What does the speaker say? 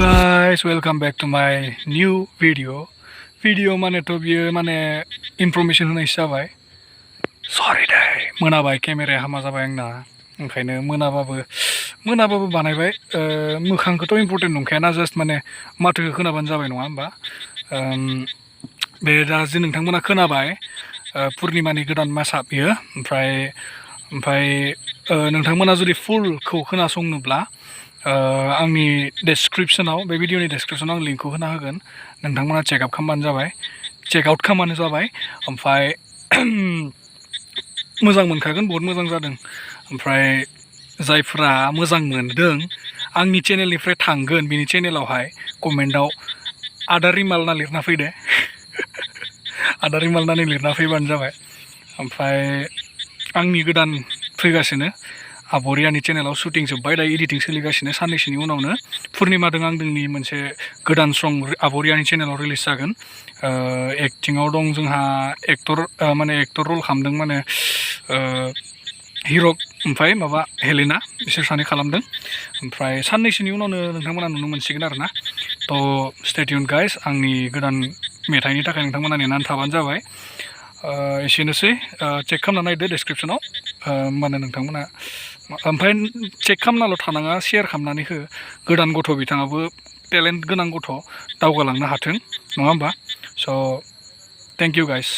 guys, welcome back to my new video. Video माने तो बियो माने information होनाय जाबाय. Sorry dे, मोनाबाय केमेराया हामा जाबाय आंना. ओंखायनो मोनाबाबो बानायबाय. मोखांखौथ' important नंखायाना just माने माथोखौ खोनाबानो जाबाय नङा होमबा? बे दा जे नोंथांमोना खोनाबाय पुर्निमानि गोदान मासाप बियो. ओमफ्राय नोंथांमोना जुदि फुलखौ खोनासंनोब्ला आंनि descriptionआव बे भिडिअनि descriptionआव आं लिंकखौ होना होगोन. नोंथांमोना चेकआउट खालामबानो जाबाय. ओमफ्राय मोजां मोनखागोन, बहुत मोजां जादों. ओमफ्राय जायफ्रा मोजां मोनदों आंनि चेनेलनिफ्राय थांगोन बिनि चेनेलावहाय कमेन्टआव आदा रिमाल ना लिरना फैदो. आदा रिमाल नानै लिरना फैबानो जाबाय. ओमफ्राय आंनि गोदान फैगासिनो आबरियानि चेनेलाव शुटिं जोब्बाय, दा एडिटिं सोलिगासिनो. साननैसोनि उनावनो पुर्निमादों आंदोंनि मोनसे गोदान सं आबरियानि चेनेलाव रिलिज जागोन. एक्टिंआव दं जोंहा एक्टर रल खालामदों, माने हिर' ओमफ्राय माबा हेलेना, बिसोर सानै खालामदों. ओमफ्राय साननैसोनि उनावनो नोंथांमोना नुनो मोनसिगोन आरोना. थ' स्टे टिउन गाइस, आंनि गोदान मेथाइनि थाखाय नोंथांमोना नेनानै थाबानो जाबाय. एसेनोसै, चेक खालामना नायदो descriptionआव, होमबानो नोंथांमोना. ओमफ्राय चेक खालामनाल' थानाङा, शेयार खालामनानै हो. गोदान गथ' बिथाङाबो टेलेन्ट गोनां गथ', दावगालांनो हाथों नङा होमबा? स' थेंक इउ गाइस.